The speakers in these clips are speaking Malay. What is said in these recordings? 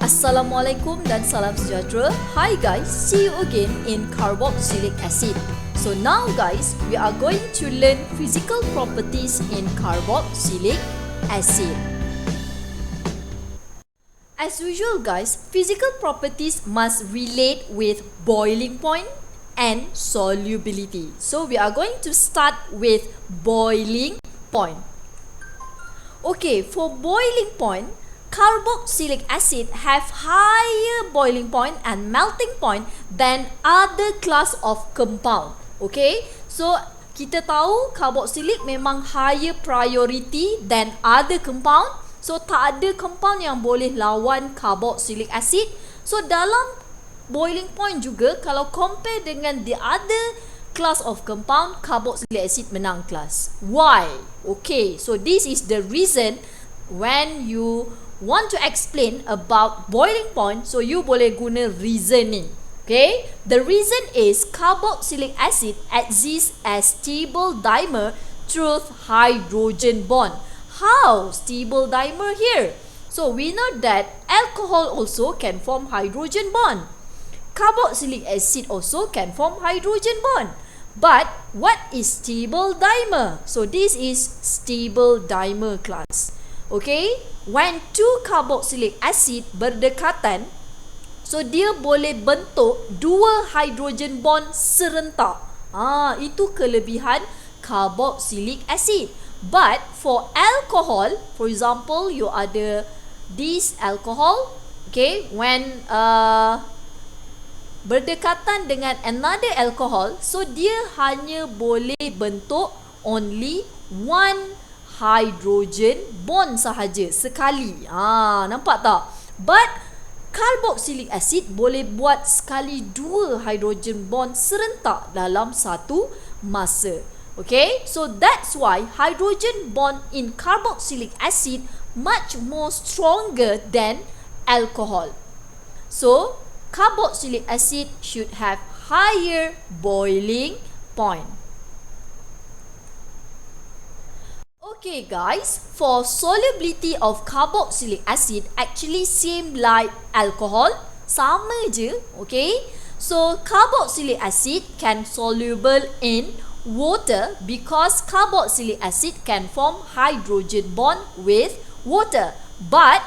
Assalamualaikum dan salam sejahtera. Hi guys, see you again in carboxylic acid. So now guys, we are going to learn physical properties in carboxylic acid. As usual guys, physical properties must relate with boiling point and solubility. So we are going to start with boiling point. Okay, for boiling point, carboxylic acid have higher boiling point and melting point than other class of compound. Okay, so kita tahu carboxylic memang higher priority than other compound. So tak ada compound yang boleh lawan carboxylic acid. So dalam boiling point juga, kalau compare dengan the other class of compound, carboxylic acid menang kelas. Why? Okay, so this is the reason when you want to explain about boiling point, so you boleh guna reasoning. Okay, the reason is carboxylic acid exists as stable dimer through hydrogen bond. How stable dimer here? So we know that alcohol also can form hydrogen bond. Carboxylic acid also can form hydrogen bond. But what is stable dimer? So this is stable dimer class. Okay, when two carboxylic acid berdekatan, so dia boleh bentuk dua hydrogen bond serentak. Itu kelebihan carboxylic acid. But for alcohol, for example, you ada this alcohol, okay, when berdekatan dengan another alcohol, so dia hanya boleh bentuk only one hydrogen bond sahaja sekali. Nampak tak? But carboxylic acid boleh buat sekali dua hydrogen bond serentak dalam satu masa. Okay, so that's why hydrogen bond in carboxylic acid much more stronger than alcohol. So carboxylic acid should have higher boiling point. Okay guys, for solubility of carboxylic acid actually same like alcohol, sama je, okay? So carboxylic acid can soluble in water because carboxylic acid can form hydrogen bond with water. But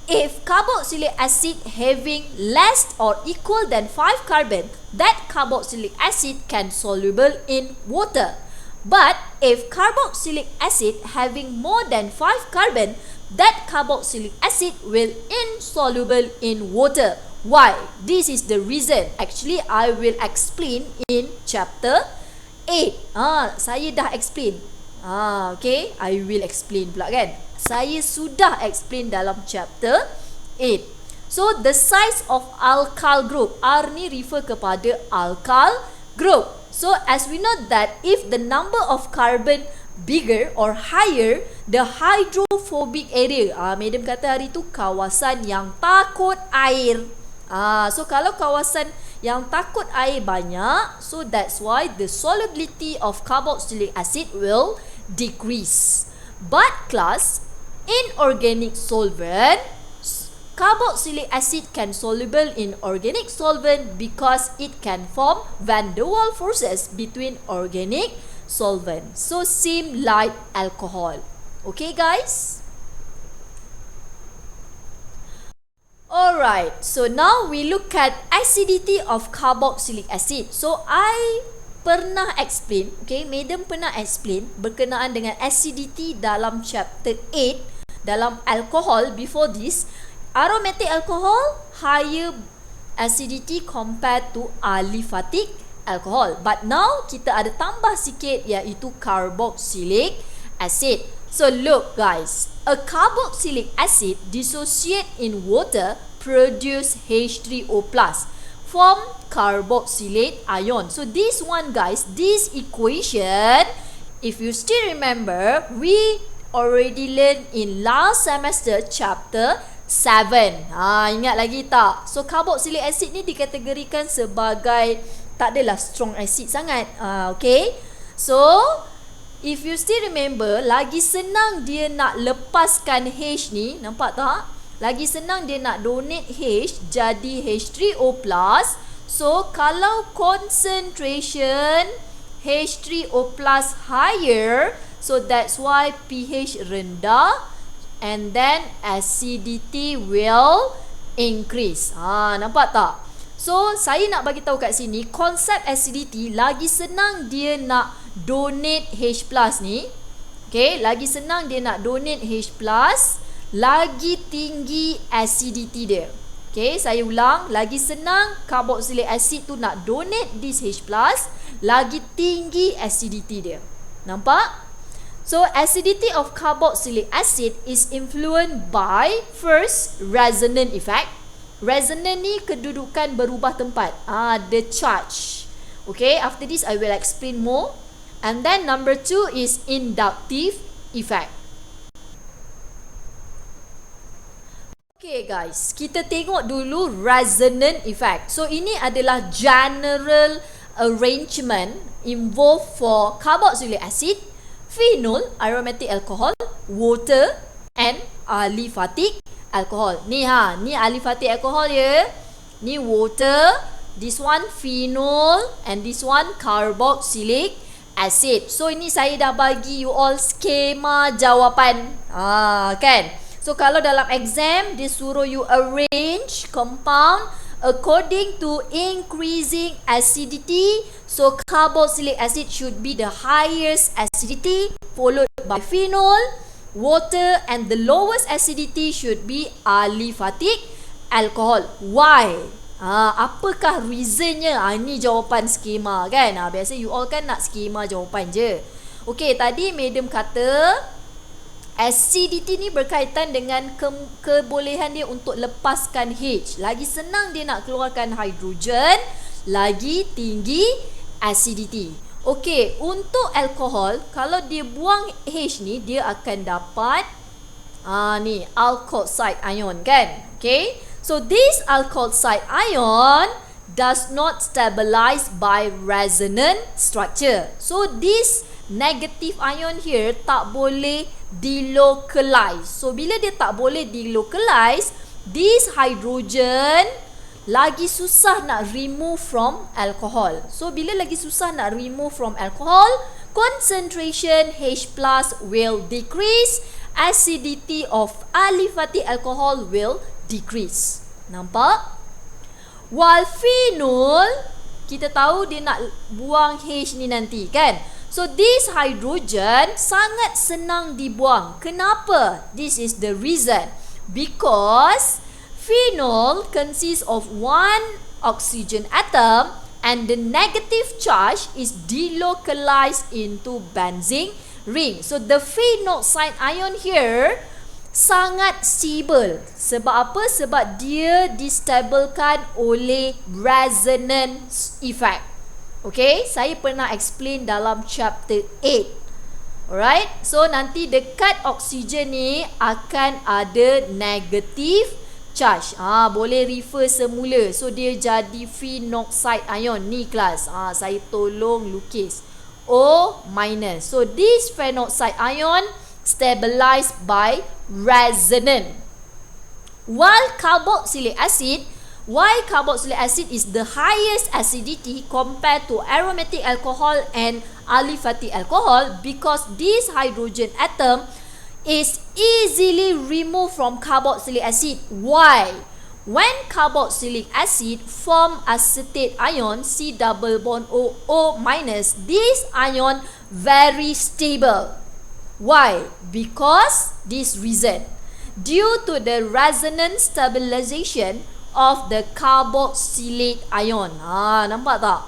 if carboxylic acid having less or equal than 5 carbon, that carboxylic acid can soluble in water. But if carboxylic acid having more than 5 carbon, that carboxylic acid will insoluble in water. Why? This is the reason. Actually, I will explain in chapter 8. Saya dah explain. Okay, I will explain pula kan. Saya sudah explain dalam chapter 8. So the size of alkyl group, R ni refer kepada alkyl group. So as we know that if the number of carbon bigger or higher, the hydrophobic area, madam kata hari tu kawasan yang takut air. So kalau kawasan yang takut air banyak, so that's why the solubility of carboxylic acid will decrease. But class, inorganic solvent, carboxylic acid can soluble in organic solvent because it can form van der Waals forces between organic solvent. So same like alcohol. Okay guys? Alright, so now we look at acidity of carboxylic acid. So I pernah explain, okay, madam pernah explain berkenaan dengan acidity dalam chapter 8 dalam alcohol. Before this, aromatic alcohol higher acidity compared to aliphatic alcohol. But now kita ada tambah sikit, iaitu carboxylic acid. So look guys, a carboxylic acid dissociate in water produce H3O+, form carboxylate ion. So this one guys, this equation, if you still remember, we already learned in last semester chapter 7. Ingat lagi tak? So carboxylic acid ni dikategorikan sebagai tak adalah strong acid sangat. Okay, so if you still remember, lagi senang dia nak lepaskan H ni, nampak tak? Lagi senang dia nak donate H jadi H3O+. So kalau concentration H3O+ higher, so that's why pH rendah and then acidity will increase. Nampak tak? So saya nak bagi tahu kat sini konsep acidity lagi senang dia nak donate H+ ni. Okay, lagi senang dia nak donate H+, lagi tinggi acidity dia. Okay, saya ulang, lagi senang carboxylic acid tu nak donate this H+, lagi tinggi acidity dia. Nampak? So acidity of carboxylic acid is influenced by first resonance effect. Resonance ni kedudukan berubah tempat. The charge. Okay, after this I will explain more. And then number 2 is inductive effect. Okay guys, kita tengok dulu resonance effect. So ini adalah general arrangement involved for carboxylic acid, phenol, aromatic alcohol, water and aliphatic alcohol. Ni ni aliphatic alcohol ya. Ni water, this one phenol and this one carboxylic acid. So ini saya dah bagi you all skema jawapan. Kan? So kalau dalam exam dia suruh you arrange compound according to increasing acidity, so carboxylic acid should be the highest acidity, followed by phenol, water, and the lowest acidity should be aliphatic alcohol. Why? Apakah reasonnya? Ini jawapan skema kan. Biasa you all kan nak skema jawapan je. Okay, tadi madam kata acidity ni berkaitan dengan kebolehan dia untuk lepaskan H. Lagi senang dia nak keluarkan hidrogen, lagi tinggi acidity. Okey, untuk alkohol, kalau dia buang H ni, dia akan dapat ni alkoxide ion kan. Okay, so this alkoxide ion does not stabilize by resonance structure. So this negative ion here tak boleh delocalize. So bila dia tak boleh delocalize, this hydrogen lagi susah nak remove from alcohol. So bila lagi susah nak remove from alcohol, concentration H+ will decrease, acidity of aliphatic alcohol will decrease. Nampak? While phenol, kita tahu dia nak buang H ni nanti kan. So this hydrogen sangat senang dibuang. Kenapa? This is the reason. Because phenol consists of one oxygen atom and the negative charge is delocalized into benzene ring. So the phenoxide ion here sangat stable. Sebab apa? Sebab dia distablekan oleh resonance effect. Okay, saya pernah explain dalam chapter 8. Alright, so nanti dekat oksigen ni akan ada negative charge. Boleh refer semula. So dia jadi phenoxide ion ni kelas. Saya tolong lukis O-. So this phenoxide ion stabilized by resonance. While carboxylic acid, why carboxylic acid is the highest acidity compared to aromatic alcohol and aliphatic alcohol? Because this hydrogen atom is easily removed from carboxylic acid. Why? When carboxylic acid form acetate ion C double bond O minus, this ion very stable. Why? Because this reason. Due to the resonance stabilization of the carboxylate ion. Nampak tak?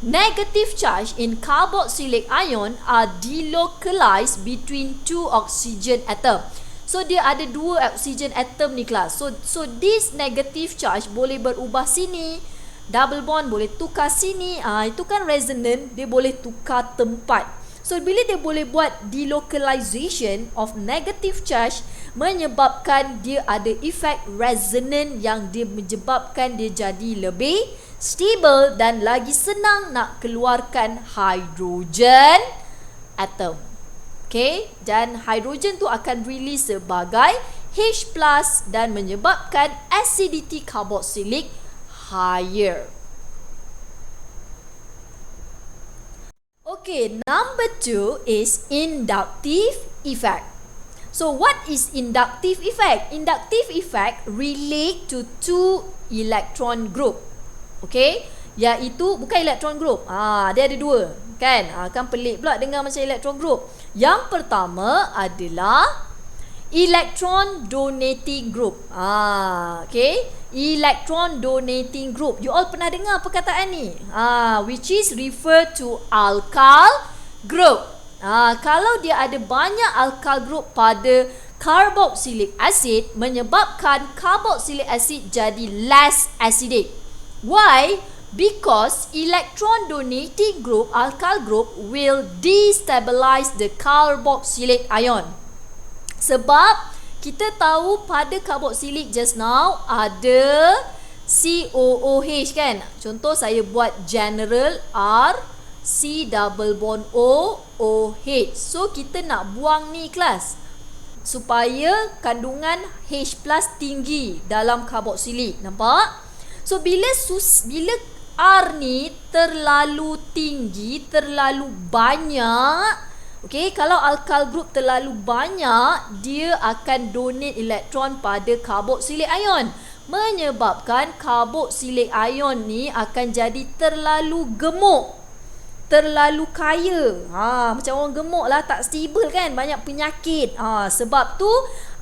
Negative charge in carboxylic ion are delocalized between two oxygen atom. So dia ada dua oxygen atom ni kelas. So this negative charge boleh berubah sini, double bond boleh tukar sini. Itu kan resonance, dia boleh tukar tempat. So bila dia boleh buat delocalization of negative charge, menyebabkan dia ada efek resonance yang dia menyebabkan dia jadi lebih stable dan lagi senang nak keluarkan hydrogen atom. Okay, dan hydrogen tu akan release sebagai H+ dan menyebabkan acidity carboxylic higher. Okay, number 2 is inductive effect. So what is inductive effect? Inductive effect relate to two electron group. Okay, iaitu bukan electron group. Dia ada dua, kan? Kan pelik pula dengar macam electron group. Yang pertama adalah electron donating group. Okay, electron donating group. You all pernah dengar perkataan ni? Which is refer to alkyl group. Kalau dia ada banyak alkyl group pada carboxylic acid, menyebabkan carboxylic acid jadi less acidic. Why? Because electron donating group, alkyl group, will destabilize the carboxylic ion. Sebab kita tahu pada carboxylic just now ada COOH, kan? Contoh saya buat general R C double bond O OH. So kita nak buang ni kelas supaya kandungan H+ tinggi dalam carboxylic. Nampak? So bila R ni terlalu tinggi, terlalu banyak, okay, kalau alkyl group terlalu banyak, dia akan donate elektron pada carboxylic ion, menyebabkan carboxylic ion ni akan jadi terlalu gemuk, terlalu kaya. Macam orang gemuk lah, tak stable, kan, banyak penyakit. Sebab tu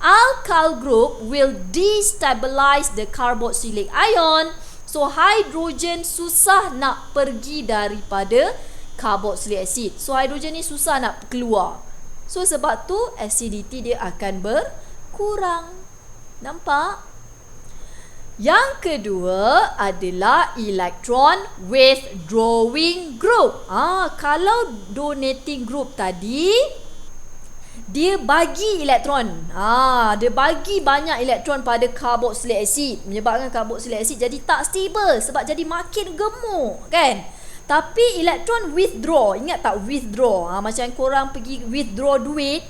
alkyl group will destabilize the carboxylic ion. So hidrogen susah nak pergi daripada carboxylic acid. So hidrogen ni susah nak keluar. So sebab tu acidity dia akan berkurang. Nampak? Yang kedua adalah electron withdrawing group. Kalau donating group tadi, dia bagi elektron. Dia bagi banyak elektron pada carboxylic acid, menyebabkan carboxylic acid jadi tak stable, sebab jadi makin gemuk, kan? Tapi elektron withdraw, ingat tak withdraw? Macam korang pergi withdraw duit,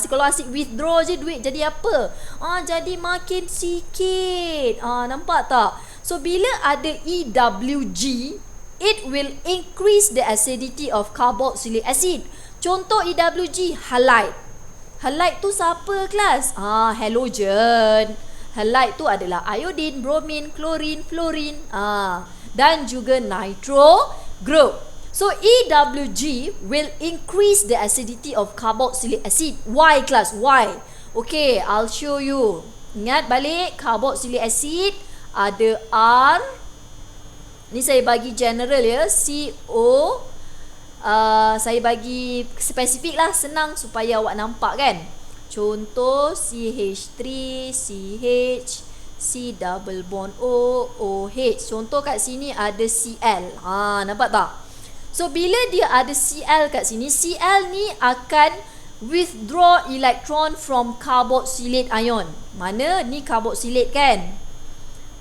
kalau asyik withdraw je duit jadi apa? Jadi makin sikit. Nampak tak? So bila ada EWG, it will increase the acidity of carboxylic acid. Contoh EWG, halide. Halide tu siapa kelas? Halogen. Halide tu adalah iodine, bromin, klorin, fluorin, dan juga nitro group. So EWG will increase the acidity of carboxylic acid. Why class? Why? Okay, I'll show you. Ingat balik, carboxylic acid ada R. Ni saya bagi general ya, CO. Saya bagi spesifik lah, senang supaya awak nampak, kan. Contoh CH3, CH, C double bond O, OH. Contoh kat sini ada Cl. Nampak tak? So bila dia ada Cl kat sini, Cl ni akan withdraw electron from carboxylate ion. Mana? Ni carboxylate, kan?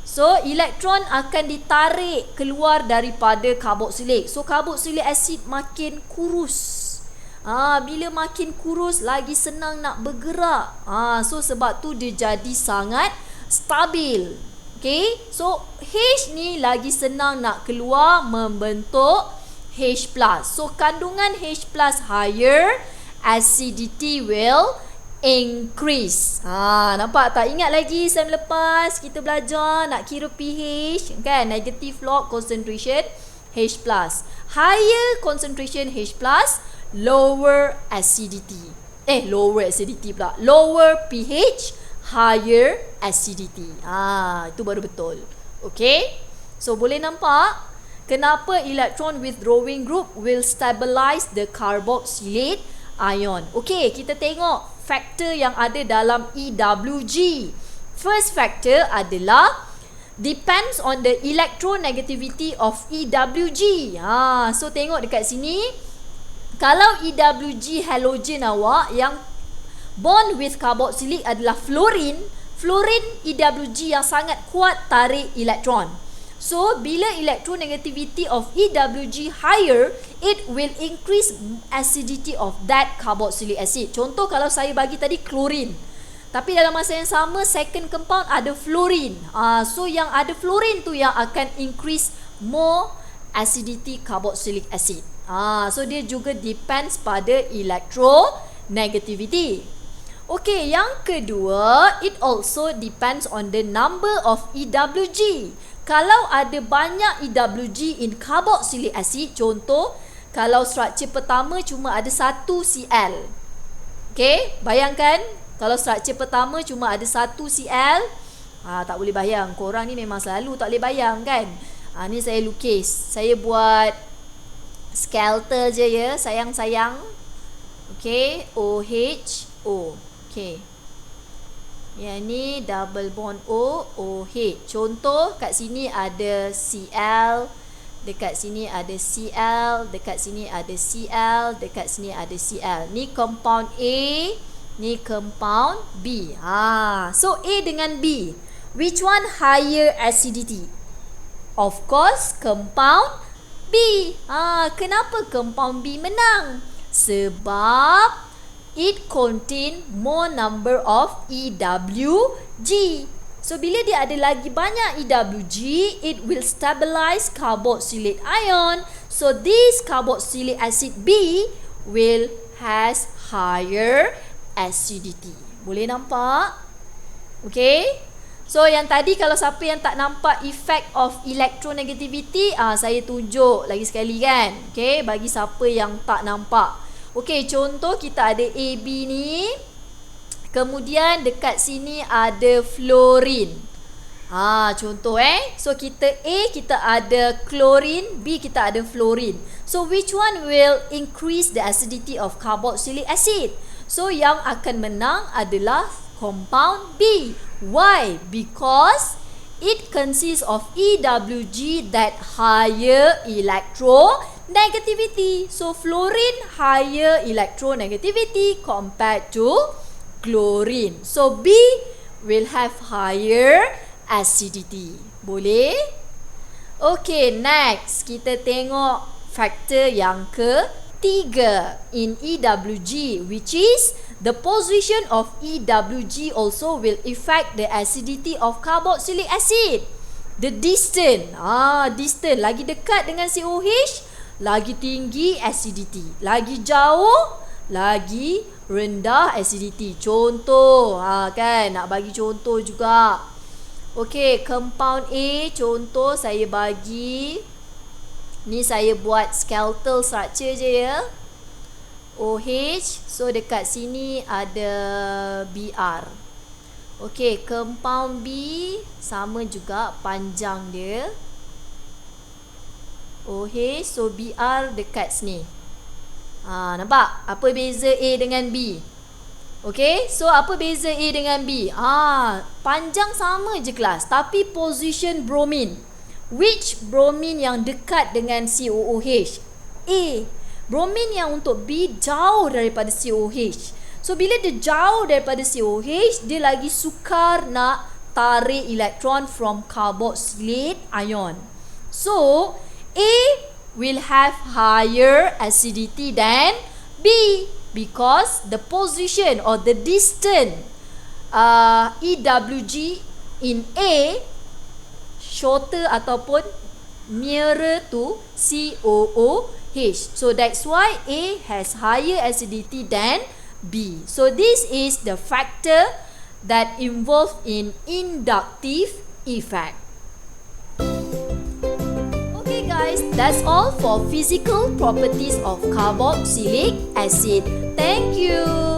So elektron akan ditarik keluar daripada carboxylate. So carboxylic acid makin kurus. Bila makin kurus, lagi senang nak bergerak. So sebab tu dia jadi sangat stabil. Okay, so H ni lagi senang nak keluar, membentuk H+. So kandungan H+ higher, acidity will increase. Nampak tak? Ingat lagi sem lepas kita belajar nak kira pH, kan? Negative log concentration H+. Higher concentration H+, lower acidity. Lower acidity pula. Lower pH, higher acidity. Itu baru betul. Okay? So boleh nampak kenapa electron withdrawing group will stabilize the carboxylate ion. Okay, kita tengok faktor yang ada dalam EWG. First factor adalah depends on the electronegativity of EWG. So tengok dekat sini, kalau EWG halogen awak yang bond with carboxylic adalah fluorine, EWG yang sangat kuat tarik elektron. So bila electronegativity of EWG higher, it will increase acidity of that carboxylic acid. Contoh kalau saya bagi tadi klorin, Tapi dalam masa yang sama, second compound ada fluorine. So yang ada fluorine tu yang akan increase more acidity carboxylic acid. So dia juga depends pada electronegativity. Okay, yang kedua, it also depends on the number of EWG. Kalau ada banyak EWG in carboxylic acid, contoh, kalau struktur pertama cuma ada 1 Cl. Okay, bayangkan kalau struktur pertama cuma ada 1 Cl. Tak boleh bayang. Korang ni memang selalu tak boleh bayang kan. Ni saya lukis. Saya buat skeletal je ya, sayang-sayang. Okay, OHO. Okay. Yang ni double bond O, OH. Contoh, kat sini ada Cl. Dekat sini ada Cl. Dekat sini ada Cl. Dekat sini ada Cl. Ni compound A. Ni compound B. So A dengan B, which one higher acidity? Of course, compound B. Kenapa compound B menang? Sebab it contain more number of EWG. So bila dia ada lagi banyak EWG, it will stabilize carboxylate ion. So this carboxylic acid B will has higher acidity. Boleh nampak? Okay. So yang tadi, kalau siapa yang tak nampak effect of electronegativity, saya tunjuk lagi sekali kan. Okay, bagi siapa yang tak nampak. Okay, contoh kita ada AB ni. Kemudian dekat sini ada fluorine. Contoh So kita A kita ada chlorine, B kita ada fluorine. So which one will increase the acidity of carboxylic acid? So yang akan menang adalah compound B. Why? Because it consists of EWG that higher electronegativity. So fluorine higher electronegativity compared to chlorine. So B will have higher acidity. Boleh? Okay, next kita tengok faktor yang ketiga in EWG, which is the position of EWG also will affect the acidity of carboxylic acid. The distance. Distance. Lagi dekat dengan COH, lagi tinggi acidity. Lagi jauh, lagi rendah acidity. Contoh. Kan, nak bagi contoh juga. Okay, compound A. Contoh saya bagi. Ni saya buat skeletal structure je ya. OH. So dekat sini ada BR. Okay, compound B sama juga panjang dia. OH. So BR dekat sini. Nampak? Apa beza A dengan B? Okay, so apa beza A dengan B? Panjang sama je kelas, tapi position bromine. Which bromine yang dekat dengan COOH? A. Bromine yang untuk B jauh daripada COH. So bila dia jauh daripada COH, dia lagi sukar nak tarik elektron from carboxylate ion. So A will have higher acidity than B because the position or the distance EWG in A shorter ataupun nearer to COOH. So that's why A has higher acidity than B. So this is the factor that involved in inductive effect. Okay guys, that's all for physical properties of carboxylic acid. Thank you.